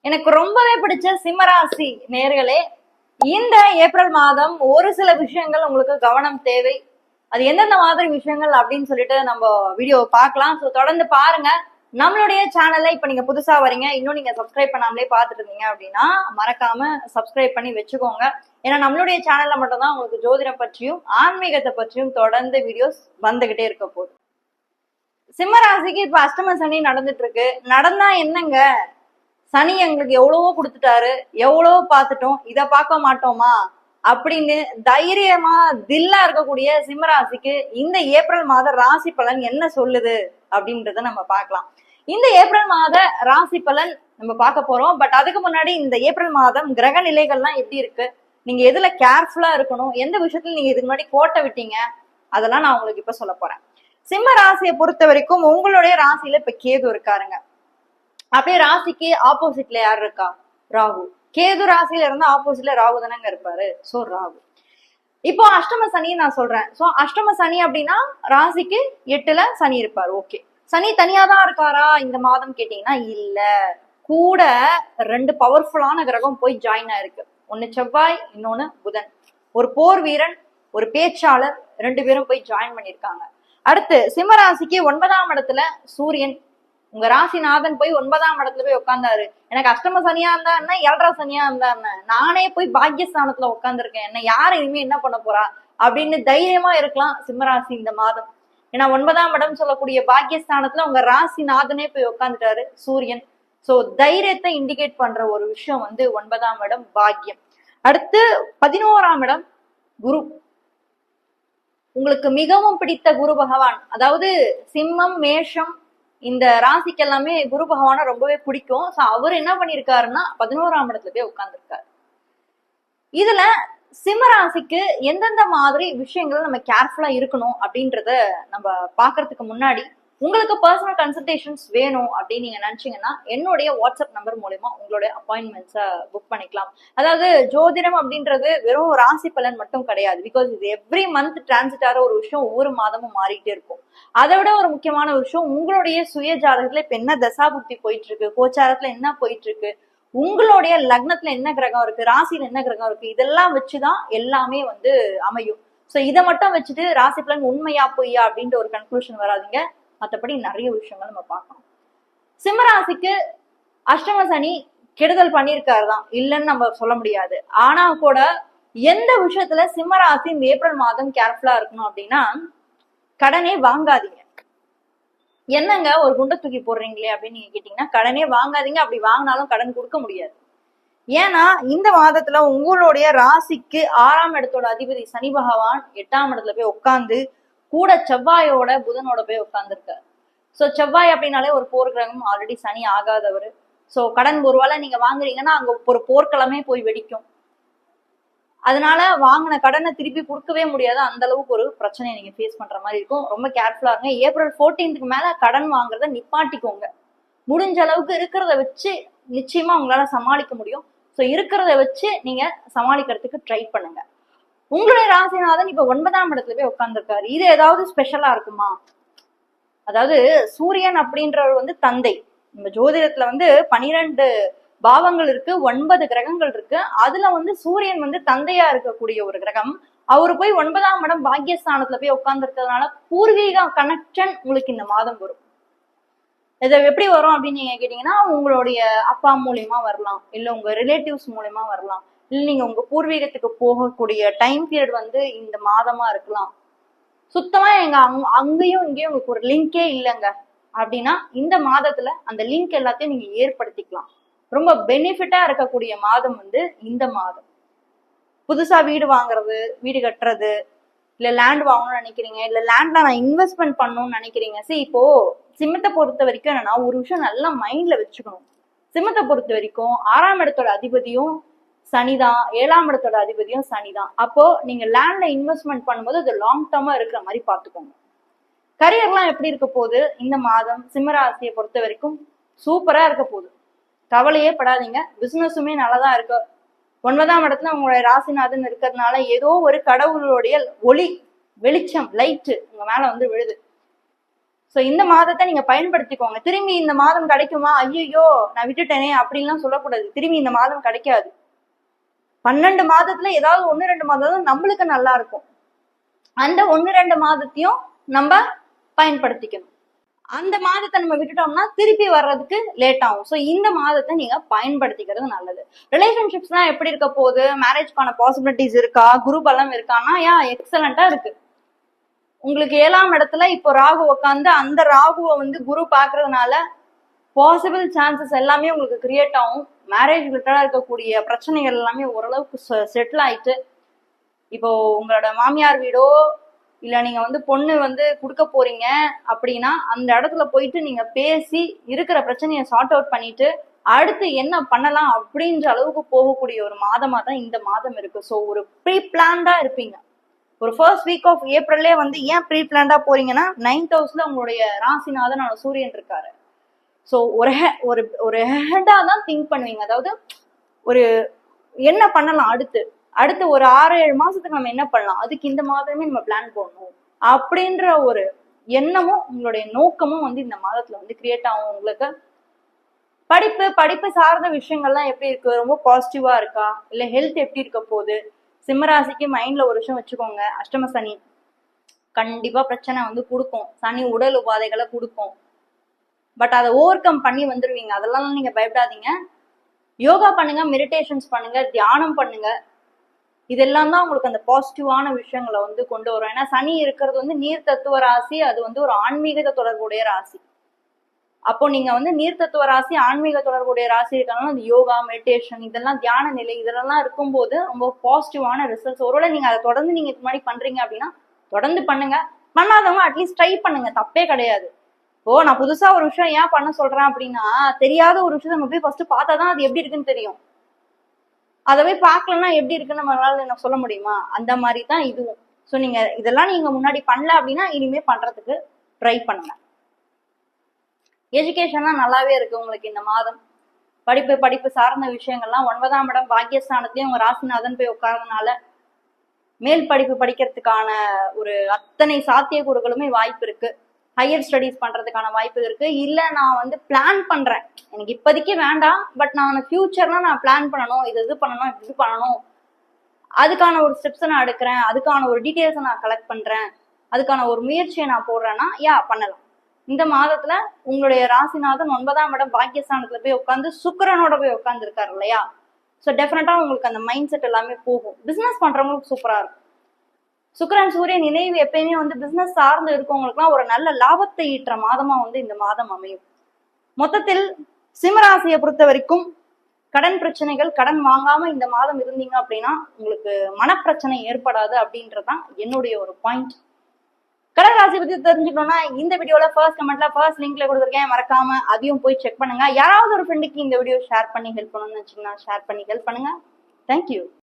எனக்கு ரொம்பவே பிடிச்ச சிம்மராசி நேர்களே, இந்த ஏப்ரல் மாதம் ஒரு சில விஷயங்கள் உங்களுக்கு கவனம் தேவை. அது எந்தெந்த மாதிரி விஷயங்கள் அப்படின்னு சொல்லிட்டு நம்ம வீடியோ பார்க்கலாம். ஸோ தொடர்ந்து பாருங்க. நம்மளுடைய சேனல்ல இப்ப நீங்க புதுசா வரீங்க, இன்னும் நீங்க சப்ஸ்கிரைப் பண்ணாமலே பார்த்துட்டு இருந்தீங்க அப்படின்னா மறக்காம சப்ஸ்கிரைப் பண்ணி வச்சுக்கோங்க. ஏன்னா நம்மளுடைய சேனல்ல மட்டும்தான் உங்களுக்கு ஜோதிடம் பற்றியும் ஆன்மீகத்தை பற்றியும் தொடர்ந்து வீடியோஸ் வந்துகிட்டே இருக்க போகுது. சிம்ம ராசிக்கு இப்ப அஷ்டம சனி நடந்துட்டு இருக்கு. நடந்தா என்னங்க, சனி எங்களுக்கு எவ்வளவோ கொடுத்துட்டாரு, எவ்வளவோ பார்த்துட்டோம், இத பார்க்க மாட்டோமா அப்படின்னு தைரியமா தில்லா இருக்கக்கூடிய சிம்மராசிக்கு இந்த ஏப்ரல் மாத ராசி பலன் என்ன சொல்லுது அப்படின்றத நம்ம பார்க்கலாம். இந்த ஏப்ரல் மாத ராசி பலன் நம்ம பார்க்க போறோம். பட் அதுக்கு முன்னாடி இந்த ஏப்ரல் மாதம் கிரக நிலைகள்லாம் எப்படி இருக்கு, நீங்க எதுல கேர்ஃபுல்லா இருக்கணும், எந்த விஷயத்துல நீங்க இதுக்கு முன்னாடி கோட்டை விட்டீங்க, அதெல்லாம் நான் உங்களுக்கு இப்ப சொல்ல போறேன். சிம்ம ராசியை பொறுத்த வரைக்கும் உங்களுடைய ராசியில இப்ப கேது இருக்காருங்க. அப்படியே ராசிக்கு ஆப்போசிட்ல யார் இருக்கா? ராகு. கேது ராசியில இருந்தா ஆப்போசிட்ல ராகு தானங்க இருப்பாரு. சோ ராகு. இப்போ அஷ்டம சனி நான் சொல்றேன். சோ அஷ்டம சனி அப்படின்னா ராசிக்கு 8ல சனி இருப்பாரு. ஓகே, சனி தனியா தான் இருக்காரா இந்த மாதம் கேட்டீங்கன்னா இல்ல, கூட 2 பவர்ஃபுல்லான கிரகம் போய் ஜாயின் ஆயிருக்கு. ஒன்னு செவ்வாய், இன்னொன்னு புதன். ஒரு போர் வீரன், ஒரு பேச்சாளர், 2 பேரும் போய் ஜாயின் பண்ணிருக்காங்க. அடுத்து சிம்ம ராசிக்கு 9ஆம் இடத்துல சூரியன், உங்க ராசிநாதன் போய் 9ஆம் இடத்துல போய் உட்கார்ந்தாரு. எனக்கு அஷ்டம சனியா இருந்தா என்ன, 7.5 சனியா இருந்தா என்ன, நானே போய் பாக்கியஸ்தானத்துல உட்கார்ந்துருக்கேன், என்ன யாரு இனிமே என்ன பண்ண போறா அப்படின்னு தைரியமா இருக்கலாம் சிம்மராசி இந்த மாதம். ஏன்னா 9ஆம் இடம் சொல்லக்கூடிய பாக்கியஸ்தானத்துல உங்க ராசிநாதனே போய் உட்காந்துட்டாரு சூரியன். சோ தைரியத்தை இண்டிகேட் பண்ற ஒரு விஷயம் 9ஆம் இடம் பாக்கியம். அடுத்து 11ஆம் இடம் குரு. உங்களுக்கு மிகவும் பிடித்த குரு பகவான், அதாவது சிம்மம் மேஷம் இந்த ராசிக்கு எல்லாமே குரு பகவான ரொம்பவே பிடிக்கும். சோ அவர் என்ன பண்ணிருக்காருன்னா 11ஆம் இடத்துல போய் உட்கார்ந்துருக்காரு. இதுல சிம்ம ராசிக்கு எந்தெந்த மாதிரி விஷயங்கள் நம்ம கேர்ஃபுல்லா இருக்கணும் அப்படின்றத நம்ம பாக்குறதுக்கு முன்னாடி, உங்களுக்கு பர்சனல் கன்சல்டேஷன்ஸ் வேணும் அப்படின்னு நீங்க நினைச்சீங்கன்னா என்னுடைய வாட்ஸ்அப் நம்பர் மூலமா உங்களுடைய அப்பாயின்மெண்ட்ஸை புக் பண்ணிக்கலாம். அதாவது ஜோதிடம் அப்படின்றது வெறும் ராசி பலன் மட்டும் கிடையாது. பிகாஸ் இது எவ்ரி மந்த் டிரான்சிட் ஆகிற ஒரு விஷயம், ஒவ்வொரு மாதமும் மாறிட்டே இருக்கும். அதை விட ஒரு முக்கியமான விஷயம், உங்களுடைய சுய ஜாதகத்துல இப்ப என்ன தசாபுக்தி போயிட்டு இருக்கு, கோச்சாரத்துல என்ன போயிட்டு இருக்கு, உங்களுடைய லக்னத்துல என்ன கிரகம் இருக்கு, ராசியில என்ன கிரகம் இருக்கு, இதெல்லாம் வச்சுதான் எல்லாமே அமையும். சோ இதை மட்டும் வச்சுட்டு ராசி பலன் உண்மையா பொய்யா அப்படின்ற ஒரு கன்க்ளூஷன் வராதிங்க. மற்றபடி நிறைய விஷயங்கள் நம்ம பார்க்கணும். சிம்மராசிக்கு அஷ்டம சனி கெடுதல் பண்ணியிருக்காரு தான், இல்லைன்னு நம்ம சொல்ல முடியாது. ஆனா கூட எந்த விஷயத்துல சிம்மராசி இந்த ஏப்ரல் மாதம் கேர்ஃபுல்லா இருக்கணும் அப்படின்னா, கடனே வாங்காதீங்க. என்னங்க ஒரு குண்டை தூக்கி போடுறீங்களே அப்படின்னு நீங்க கேட்டீங்கன்னா, கடனே வாங்காதீங்க. அப்படி வாங்கினாலும் கடன் கொடுக்க முடியாது. ஏன்னா இந்த மாதத்துல உங்களுடைய ராசிக்கு 6ஆம் இடத்தோட அதிபதி சனி பகவான் 8ஆம் இடத்துல போய் உட்கார்ந்து கூட செவ்வாயோட புதனோட போய் உட்கார்ந்துருக்காரு. சோ செவ்வாய் அப்படின்னாலே ஒரு போர் கிரகம், ஆல்ரெடி சனி ஆகாதவர். சோ கடன் ஒருவேளை நீங்க வாங்குறீங்கன்னா அங்க ஒரு போர்க்களமே போய் வெடிக்கும். அதனால வாங்கின கடனை திருப்பி கொடுக்கவே முடியாது. அந்த அளவுக்கு ஒரு பிரச்சனையை நீங்க ஃபேஸ் பண்ற மாதிரி இருக்கும். ரொம்ப கேர்ஃபுல்லா இருங்க. ஏப்ரல் 14க்கு மேல கடன் வாங்குறத நிப்பாட்டிக்கோங்க. முடிஞ்ச அளவுக்கு இருக்கிறத வச்சு நிச்சயமா உங்களால சமாளிக்க முடியும். சோ இருக்கிறத வச்சு நீங்க சமாளிக்கிறதுக்கு ட்ரை பண்ணுங்க. உங்களுடைய ராசிநாதன் இப்ப 9ஆம் இடத்துல போய் உட்கார்ந்துருக்காரு. இது ஏதாவது ஸ்பெஷலா இருக்குமா? அதாவது சூரியன் அப்படின்றவர் தந்தை. நம்ம ஜோதிடத்துல 12 பாவங்கள் இருக்கு, 9 கிரகங்கள் இருக்கு. அதுல சூரியன் தந்தையா இருக்கக்கூடிய ஒரு கிரகம். அவரு போய் 9ஆம் இடம் பாக்கியஸ்தானத்துல போய் உட்கார்ந்து இருக்கிறதுனால பூர்வீக கனெக்ஷன் உங்களுக்கு இந்த மாதம் வரும். இதை எப்படி வரும் அப்படின்னு நீங்க கேட்டீங்கன்னா, உங்களுடைய அப்பா மூலியமா வரலாம், இல்ல உங்க ரிலேட்டிவ்ஸ் மூலியமா வரலாம், இல்ல நீங்க உங்க பூர்வீகத்துக்கு போகக்கூடிய டைம் பீரியட் இந்த மாதமா இருக்கலாம். சுத்தமா எங்க அங்கேயும் இங்கேயும் உங்களுக்கு ஒரு லிங்கே இல்லைங்க அப்படின்னா இந்த மாதத்துல அந்த லிங்க் எல்லாத்தையும் நீங்க ஏற்படுத்திக்கலாம். ரொம்ப பெனிஃபிட்டா இருக்கக்கூடிய மாதம் இந்த மாதம். புதுசா வீடு வாங்குறது, வீடு கட்டுறது, இல்ல லேண்ட் வாங்கணும்னு நினைக்கிறீங்க, இல்ல லேண்ட்ல நான் இன்வெஸ்ட்மெண்ட் பண்ணணும்னு நினைக்கிறீங்க. சரி, இப்போ சிம்மத்தை பொறுத்த வரைக்கும் என்னன்னா, ஒரு விஷயம் நல்லா மைண்ட்ல வச்சுக்கணும். சிம்மத்தை பொறுத்த வரைக்கும் 6ஆம் இடத்தோட அதிபதியும் சனிதான், 7ஆம் இடத்தோட அதிபதியும் சனிதான். அப்போ நீங்க லேண்ட்ல இன்வெஸ்ட்மெண்ட் பண்ணும்போது அது லாங் டர்மா இருக்கிற மாதிரி பாத்துக்கோங்க. கரியர்லாம் எப்படி இருக்க போகுது இந்த மாதம் சிம்மராசியை பொறுத்த வரைக்கும்? சூப்பரா இருக்க போகுது, கவலையே படாதீங்க. பிசினஸுமே நல்லாதான் இருக்கு. 9ஆம் இடத்துல உங்களுடைய ராசிநாதன் இருக்கிறதுனால ஏதோ ஒரு கடவுளுடைய ஒளி, வெளிச்சம், லைட்டு உங்க மேல விழுது. சோ இந்த மாதத்தை நீங்க பயன்படுத்திக்கோங்க. திரும்பி இந்த மாதம் கிடைக்குமா, ஐயோ நான் விட்டுட்டேனே அப்படின்லாம் சொல்லக்கூடாது. திரும்பி இந்த மாதம் கிடைக்காது. 12 மாதத்துல ஏதாவது 1-2 மாதம் நம்மளுக்கு நல்லா இருக்கும். அந்த 1-2 மாதத்தையும் நம்ம பயன்படுத்திக்கணும். அந்த மாதத்தை நம்ம விட்டுட்டோம்னா திருப்பி வர்றதுக்கு லேட் ஆகும். ஸோ இந்த மாதத்தை நீங்க பயன்படுத்திக்கிறது நல்லது. ரிலேஷன்ஷிப்ஸ்லாம் எப்படி இருக்க போகுது, மேரேஜ்க்கான பாசிபிலிட்டிஸ் இருக்கா, குரு பலம் இருக்கான்னா எக்ஸலண்டா இருக்கு. உங்களுக்கு 7ஆம் இடத்துல இப்போ ராகு உட்காந்து அந்த ராகுவை குரு பாக்குறதுனால பாசிபிள் சான்சஸ் எல்லாமே உங்களுக்கு கிரியேட் ஆகும். மேரேஜ் ரிலேட்டடா இருக்கக்கூடிய பிரச்சனைகள் எல்லாமே ஓரளவுக்கு செட்டில் ஆயிட்டு, இப்போ உங்களோட மாமியார் வீடோ இல்ல நீங்க பொண்ணு கொடுக்க போறீங்க அப்படின்னா அந்த இடத்துல போயிட்டு நீங்க பேசி இருக்கிற பிரச்சனையை சார்ட் அவுட் பண்ணிட்டு அடுத்து என்ன பண்ணலாம் அப்படின்ற அளவுக்கு போகக்கூடிய ஒரு மாதமா தான் இந்த மாதம் இருக்கு. ஸோ ஒரு ப்ரீ பிளான்டா இருப்பீங்க. ஒரு ஃபர்ஸ்ட் வீக் ஆஃப் ஏப்ரல்லே ஏன் ப்ரீ பிளான்டா போறீங்கன்னா 9th ஹவுஸ்ல உங்களுடைய ராசிநாதன் சூரியன் இருக்காரு. ஸோ ஒரு ஹெட்டா தான் திங்க் பண்ணுவீங்க. அதாவது ஒரு என்ன பண்ணலாம் அடுத்து ஒரு 6-7 மாசத்துக்கு நம்ம என்ன பண்ணலாம், அதுக்கு இந்த மாதமே நம்ம பிளான் போடணும் அப்படின்ற ஒரு எண்ணமும் உங்களுடைய நோக்கமும் இந்த மாதத்துல கிரியேட் ஆகும். உங்களுக்கு படிப்பு சார்ந்த விஷயங்கள்லாம் எப்படி இருக்கு, ரொம்ப பாசிட்டிவா இருக்கா, இல்ல ஹெல்த் எப்படி இருக்க போகுது. சிம்மராசிக்கு மைண்ட்ல ஒரு விஷயம் வச்சுக்கோங்க, அஷ்டம சனி கண்டிப்பா பிரச்சனை கொடுக்கும். சனி உடல் உபாதைகளை கொடுக்கும். பட் அதை ஓவர் கம் பண்ணி வந்துருவீங்க. அதெல்லாம் நீங்க பயப்படாதீங்க. யோகா பண்ணுங்க, மெடிடேஷன்ஸ் பண்ணுங்க, தியானம் பண்ணுங்க. இதெல்லாம் தான் உங்களுக்கு அந்த பாசிட்டிவான விஷயங்களை கொண்டு வரும். ஏன்னா சனி இருக்கிறது நீர் தத்துவ ராசி. அது ஒரு ஆன்மீக தொடர்புடைய ராசி. அப்போ நீங்க நீர் தத்துவ ராசி, ஆன்மீக தொடர்புடைய ராசி இருக்காங்கன்னா அந்த யோகா, மெடிடேஷன், இதெல்லாம் தியான நிலை இதெல்லாம் இருக்கும்போது ரொம்ப பாசிட்டிவான ரிசல்ட்ஸ். ஒருவேளை நீங்க அதை தொடர்ந்து நீங்க முன்னாடி பண்றீங்க அப்படின்னா தொடர்ந்து பண்ணுங்க. பண்ணாதவங்க அட்லீஸ்ட் ட்ரை பண்ணுங்க, தப்பே கிடையாது. இப்போ நான் புதுசா ஒரு விஷயம் ஏன் பண்ண சொல்றேன் அப்படின்னா, தெரியாத ஒரு விஷயத்த நம்ம போய் ஃபர்ஸ்ட் பார்த்தாதான் அது எப்படி இருக்குன்னு தெரியும். அதை போய் பார்க்கலன்னா எப்படி இருக்குன்னு நம்மளால சொல்ல முடியுமா? அந்த மாதிரி தான் இதுவும். ஸோ நீங்க இதெல்லாம் நீங்க முன்னாடி பண்ணல அப்படின்னா இனிமே பண்றதுக்கு ட்ரை பண்ணுங்க. எஜுகேஷன்லாம் நல்லாவே இருக்கு உங்களுக்கு இந்த மாதம். படிப்பு சார்ந்த விஷயங்கள்லாம் 9ஆம் இடம் பாக்கியஸ்தானத்தையும் உங்க ராசிநாதன் போய் உட்கார்றதுனால மேல் படிப்பு படிக்கிறதுக்கான ஒரு அத்தனை சாத்தியக்கூறுகளுமே வாய்ப்பு இருக்கு. ஹையர் ஸ்டடீஸ் பண்றதுக்கான வாய்ப்பு இருக்கு. இல்ல நான் பிளான் பண்றேன், எனக்கு இப்போதைக்கு வேண்டாம், பட் நான் ஃபியூச்சர்னா நான் பிளான் பண்ணணும், இது பண்ணணும், இது பண்ணணும், அதுக்கான ஒரு ஸ்டெப்ஸை நான் எடுக்கிறேன், அதுக்கான ஒரு டீட்டெயில்ஸை நான் கலெக்ட் பண்றேன், அதுக்கான ஒரு முயற்சியை நான் போடுறேன்னா பண்ணலாம். இந்த மாதத்துல உங்களுடைய ராசிநாதன் 9ஆம் இடம் பாக்கியஸ்தானத்துல போய் உட்காந்து சுக்கிரனோட போய் உட்கார்ந்து இருக்காரு இல்லையா? ஸோ டெஃபினட்டா உங்களுக்கு அந்த மைண்ட் செட் எல்லாமே போகும். பிசினஸ் பண்றவங்களுக்கு சூப்பரா இருக்கும். சுக்கிரன் சூரியன் நினைவு எப்பயுமே பிசினஸ் சார்ந்து இருக்கவங்களுக்குலாம் ஒரு நல்ல லாபத்தை ஈட்டுற மாதமா இந்த மாதம் அமையும். மொத்தத்தில் சிம்மராசியை பொறுத்த வரைக்கும் கடன் பிரச்சனைகள், கடன் வாங்காம இந்த மாதம் இருந்தீங்க அப்படின்னா உங்களுக்கு மனப்பிரச்சனை ஏற்படாது அப்படின்றதான் என்னுடைய ஒரு பாயிண்ட். கடன் ராசி பத்தி தெரிஞ்சுக்கணும்னா இந்த வீடியோல ஃபர்ஸ்ட் கமெண்ட்ல ஃபர்ஸ்ட் லிங்க்ல கொடுத்துருக்கேன், மறக்காம அதையும் போய் செக் பண்ணுங்க. யாராவது ஒரு ஃப்ரெண்டுக்கு இந்த வீடியோ ஷேர் பண்ணி ஹெல்ப் பண்ணணும்னு நினைச்சீங்கன்னா ஷேர் பண்ணி ஹெல்ப் பண்ணுங்க. தேங்க்யூ.